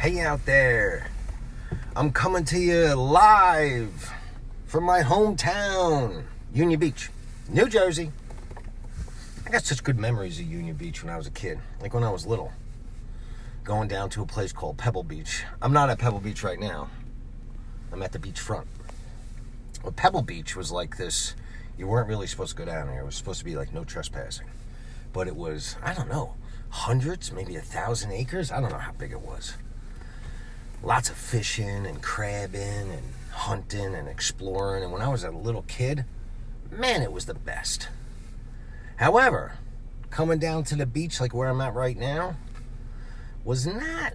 Hey out there. I'm coming to you live from my hometown, Union Beach, New Jersey. I got such good memories of Union Beach when I was a kid, like when I was little. Going down to a place called Pebble Beach. I'm not at Pebble Beach right now. I'm at the beachfront. Well, Pebble Beach was like this. You weren't really supposed to go down there. It was supposed to be like no trespassing. But it was, I don't know, hundreds, maybe 1,000 acres. I don't know how big it was. Lots of fishing and crabbing and hunting and exploring. And when I was a little kid, man, it was the best. However, coming down to the beach like where I'm at right now was not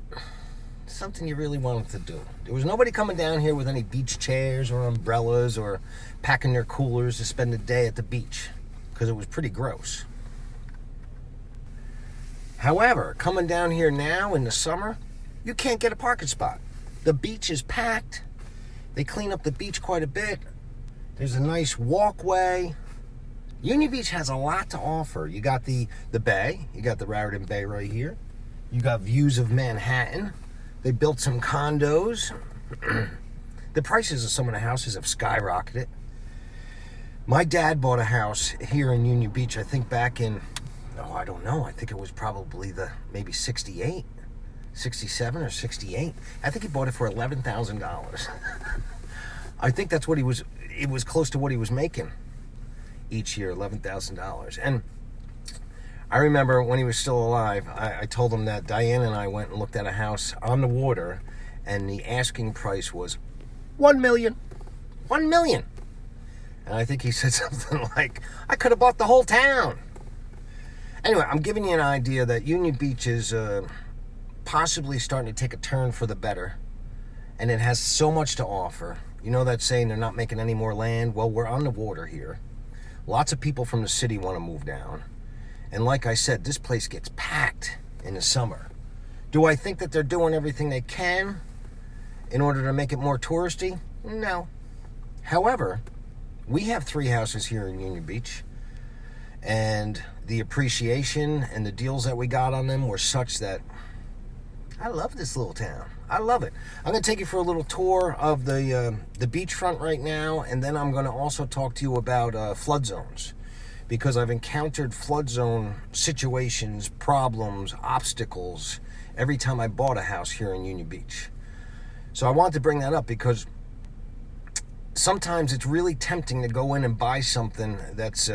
something you really wanted to do. There was nobody coming down here with any beach chairs or umbrellas or packing their coolers to spend the day at the beach because it was pretty gross. However, coming down here now in the summer, you can't get a parking spot. The beach is packed. They clean up the beach quite a bit. There's a nice walkway. Union Beach has a lot to offer. You got the bay. You got the Raritan Bay right here. You got views of Manhattan. They built some condos. The prices of some of the houses have skyrocketed. My dad bought a house here in Union Beach, I think back in, I don't know. I think it was probably maybe 68. 67 or 68. I think he bought it for $11,000. I think that's what it was close to what he was making each year, $11,000. And I remember when he was still alive, I told him that Diane and I went and looked at a house on the water, and the asking price was $1 million. $1 million. And I think he said something like, I could have bought the whole town. Anyway, I'm giving you an idea that Union Beach is possibly starting to take a turn for the better, and it has so much to offer. You know that saying, they're not making any more land? Well, we're on the water here. Lots of people from the city want to move down. And like I said, this place gets packed in the summer. Do I think that they're doing everything they can in order to make it more touristy? No. However, we have 3 houses here in Union Beach, and the appreciation and the deals that we got on them were such that I love this little town. I love it. I'm going to take you for a little tour of the beachfront right now, and then I'm going to also talk to you about flood zones, because I've encountered flood zone situations, problems, obstacles every time I bought a house here in Union Beach. So I wanted to bring that up because sometimes it's really tempting to go in and buy something that's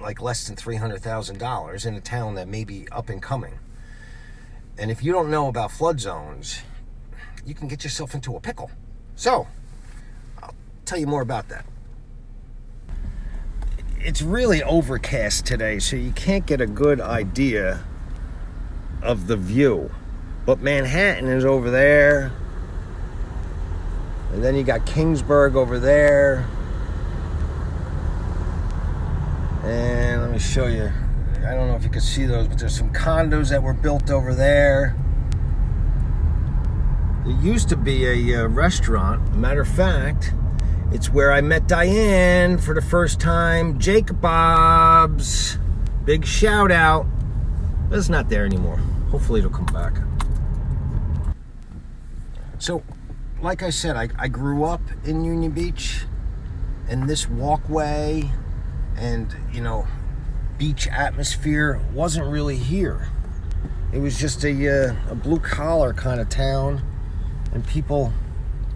like less than $300,000 in a town that may be up and coming. And if you don't know about flood zones, you can get yourself into a pickle. So, I'll tell you more about that. It's really overcast today, so you can't get a good idea of the view. But Manhattan is over there. And then you got Kingsburg over there. And let me show you. I don't know if you can see those, but there's some condos that were built over there. There used to be a restaurant. Matter of fact, it's where I met Diane for the first time. Jacob's. Big shout out. But it's not there anymore. Hopefully it'll come back. So, like I said, I grew up in Union Beach, and this walkway and, beach atmosphere wasn't really here. It was just a blue-collar kind of town, and people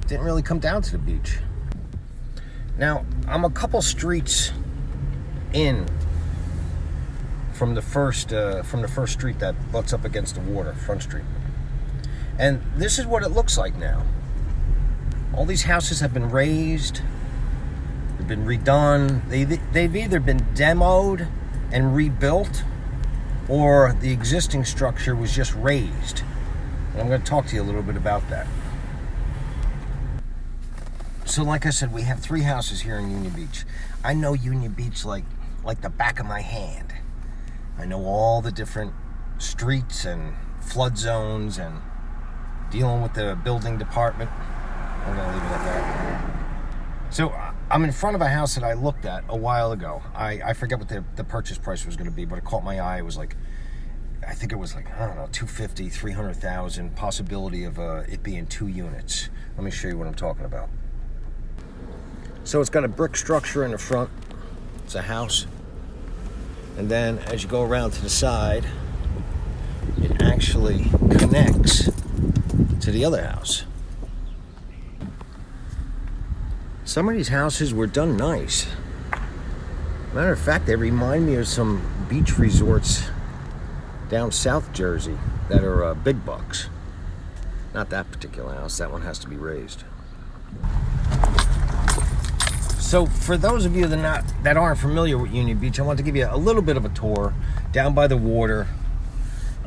didn't really come down to the beach. Now, I'm a couple streets in from the first street that butts up against the water, Front Street. And this is what it looks like now. All these houses have been raised, they've been redone, they've either been demoed and rebuilt, or the existing structure was just raised. And I'm going to talk to you a little bit about that. So like I said, we have 3 houses here in Union Beach. I know Union Beach like the back of my hand. I know all the different streets and flood zones and dealing with the building department. I'm going to leave it at that. So I'm in front of a house that I looked at a while ago. I forget what the purchase price was going to be, but it caught my eye. It was like I think it was like, I don't know, 250, 300,000, possibility of it being 2 units. Let me show you what I'm talking about. So it's got a brick structure in the front. It's a house. And then as you go around to the side, it actually connects to the other house. Some of these houses were done nice. Matter of fact, they remind me of some beach resorts down South Jersey that are big bucks. Not that particular house. That one has to be raised. So for those of you that aren't familiar with Union Beach, I want to give you a little bit of a tour down by the water.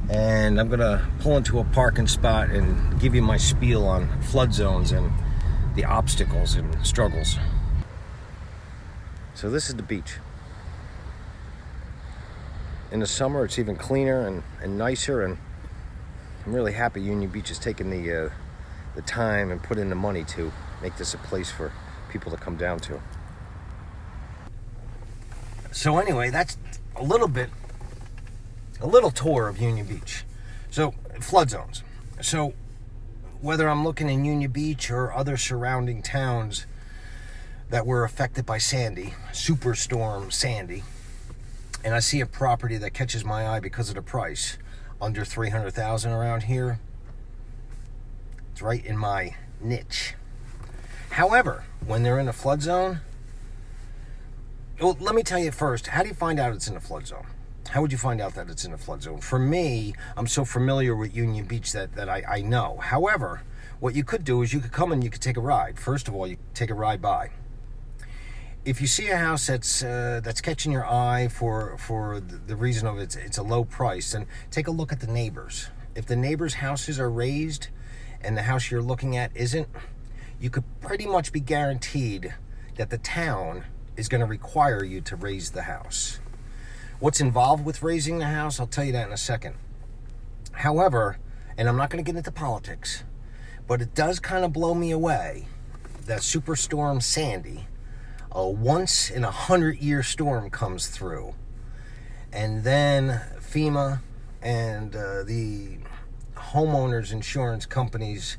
And I'm going to pull into a parking spot and give you my spiel on flood zones and the obstacles and struggles. So this is the beach. In the summer, it's even cleaner and nicer, and I'm really happy Union Beach has taken the time and put in the money to make this a place for people to come down to. So anyway, that's a little tour of Union Beach. So flood zones. So whether I'm looking in Union Beach or other surrounding towns that were affected by Sandy, Superstorm Sandy, and I see a property that catches my eye because of the price, under $300,000 around here, it's right in my niche. However, when they're in a flood zone, well, let me tell you first, how do you find out it's in a flood zone? How would you find out that it's in a flood zone? For me, I'm so familiar with Union Beach that I know. However, what you could do is you could come and you could take a ride. First of all, you take a ride by. If you see a house that's catching your eye for the reason of it's a low price, then take a look at the neighbors. If the neighbors' houses are raised and the house you're looking at isn't, you could pretty much be guaranteed that the town is going to require you to raise the house. What's involved with raising the house, I'll tell you that in a second. However, and I'm not going to get into politics, but it does kind of blow me away that Superstorm Sandy, a once in 100-year storm, comes through, and then FEMA and the homeowners insurance companies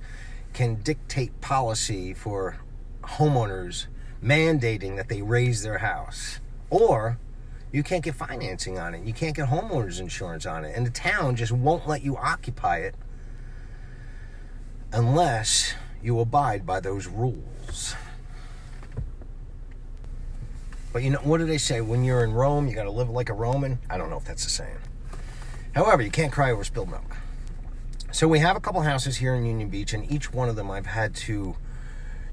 can dictate policy for homeowners, mandating that they raise their house, or you can't get financing on it. You can't get homeowners insurance on it. And the town just won't let you occupy it unless you abide by those rules. But you know, what do they say? When you're in Rome, you got to live like a Roman. I don't know if that's the saying. However, you can't cry over spilled milk. So we have a couple houses here in Union Beach, and each one of them I've had to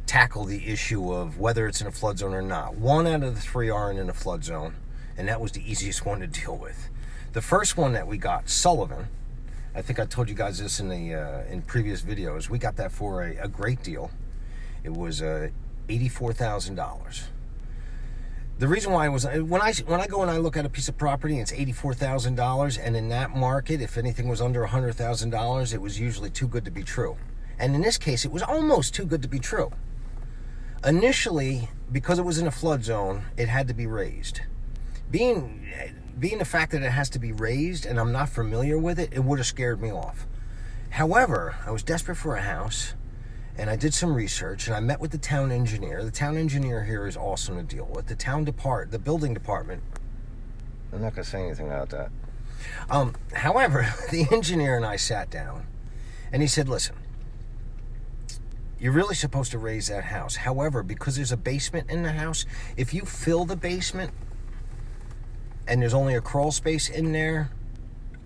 tackle the issue of whether it's in a flood zone or not. 1 out of the 3 aren't in a flood zone, and that was the easiest one to deal with. The first one that we got, Sullivan, I think I told you guys this in previous videos. We got that for a great deal. It was $84,000. The reason why was when I go and I look at a piece of property and it's $84,000, and in that market, if anything was under $100,000, it was usually too good to be true. And in this case, it was almost too good to be true. Initially, because it was in a flood zone, it had to be raised. Being the fact that it has to be raised and I'm not familiar with it, it would have scared me off. However, I was desperate for a house, and I did some research, and I met with the town engineer. The town engineer here is awesome to deal with. The building department, I'm not going to say anything about that. However, the engineer and I sat down, and he said, listen, you're really supposed to raise that house. However, because there's a basement in the house, if you fill the basement and there's only a crawl space in there,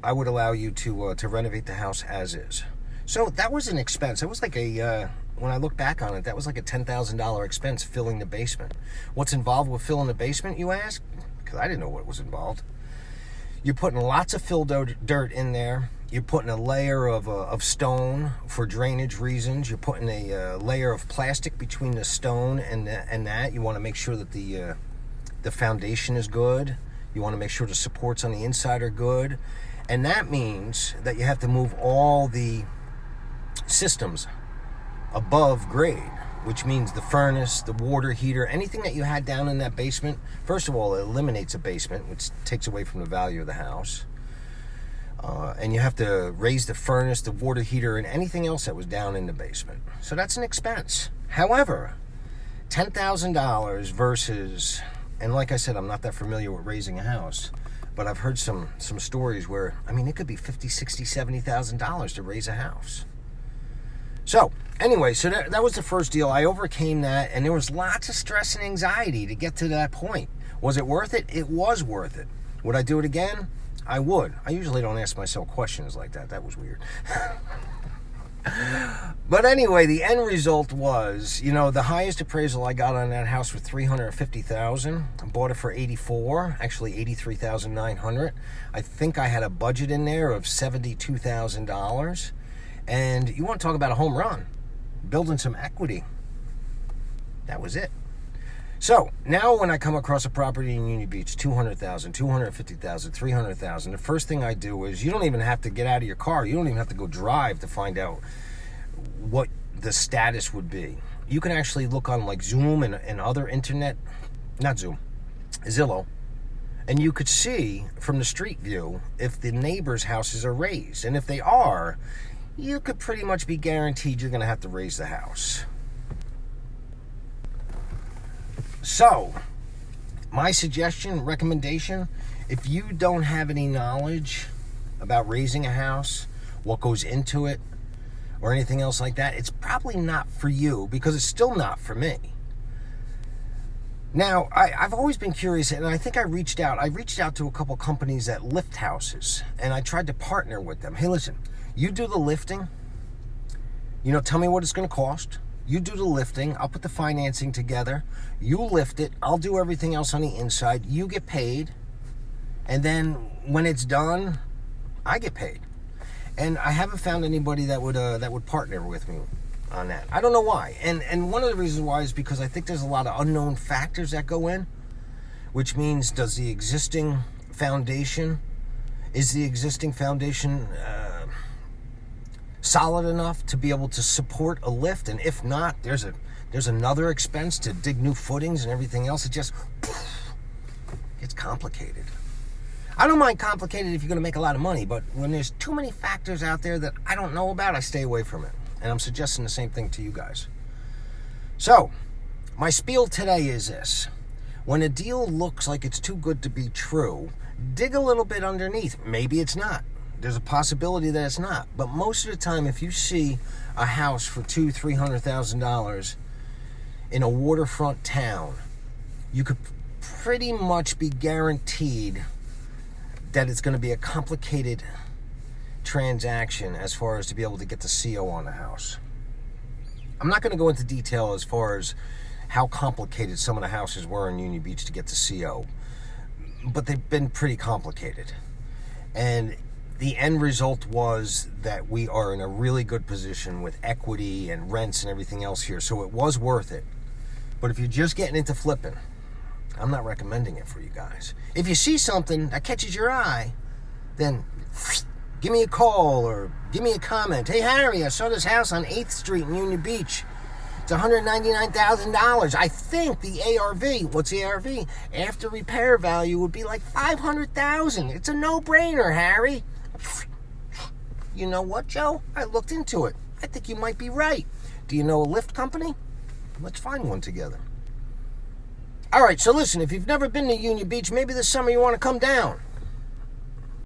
I would allow you to renovate the house as is. So that was an expense. It was like when I look back on it, that was like a $10,000 expense filling the basement. What's involved with filling the basement, you ask? Because I didn't know what was involved. You're putting lots of fill dirt in there. You're putting a layer of stone for drainage reasons. You're putting a layer of plastic between the stone and that. You want to make sure that the foundation is good. You want to make sure the supports on the inside are good. And that means that you have to move all the systems above grade, which means the furnace, the water heater, anything that you had down in that basement. First of all, it eliminates a basement, which takes away from the value of the house. And you have to raise the furnace, the water heater, and anything else that was down in the basement. So that's an expense. However, $10,000 versus, and like I said, I'm not that familiar with raising a house, but I've heard some stories where, I mean, it could be $50,000, $60,000, $70,000 to raise a house. So anyway, so that was the first deal. I overcame that, and there was lots of stress and anxiety to get to that point. Was it worth it? It was worth it. Would I do it again? I would. I usually don't ask myself questions like that. That was weird. But anyway, the end result was, the highest appraisal I got on that house was $350,000. I bought it for $84,000, actually $83,900. I think I had a budget in there of $72,000. And you want to talk about a home run, building some equity. That was it. So now when I come across a property in Union Beach, $200,000, $250,000, $300,000, the first thing I do is, you don't even have to get out of your car. You don't even have to go drive to find out what the status would be. You can actually look on like Zoom and other internet, not Zoom, Zillow, and you could see from the street view if the neighbors' houses are raised. And if they are, you could pretty much be guaranteed you're going to have to raise the house. So, my suggestion, recommendation, if you don't have any knowledge about raising a house, what goes into it, or anything else like that, it's probably not for you, because it's still not for me. Now, I've always been curious, and I think I reached out to a couple companies that lift houses, and I tried to partner with them. Hey, listen, you do the lifting, tell me what it's going to cost. You do the lifting, I'll put the financing together, you lift it, I'll do everything else on the inside, you get paid, and then when it's done, I get paid. And I haven't found anybody that would partner with me on that. I don't know why. And one of the reasons why is because I think there's a lot of unknown factors that go in, which means, is the existing foundation solid enough to be able to support a lift? And if not, there's another expense to dig new footings and everything else. It just gets complicated. I don't mind complicated if you're going to make a lot of money, but when there's too many factors out there that I don't know about, I stay away from it. And I'm suggesting the same thing to you guys. So, my spiel today is this. When a deal looks like it's too good to be true, dig a little bit underneath. Maybe it's not. There's a possibility that it's not. But most of the time, if you see a house for $200,000-$300,000 in a waterfront town, you could pretty much be guaranteed that it's going to be a complicated transaction as far as to be able to get the CO on the house. I'm not going to go into detail as far as how complicated some of the houses were in Union Beach to get the CO, but they've been pretty complicated. And the end result was that we are in a really good position with equity and rents and everything else here, so it was worth it. But if you're just getting into flipping, I'm not recommending it for you guys. If you see something that catches your eye, then give me a call or give me a comment. Hey, Harry, I saw this house on 8th Street in Union Beach. It's $199,000. I think the ARV, what's the ARV? After repair value would be like $500,000. It's a no-brainer, Harry. You know what, Joe? I looked into it. I think you might be right. Do you know a lift company? Let's find one together. All right, so listen, if you've never been to Union Beach, maybe this summer you want to come down.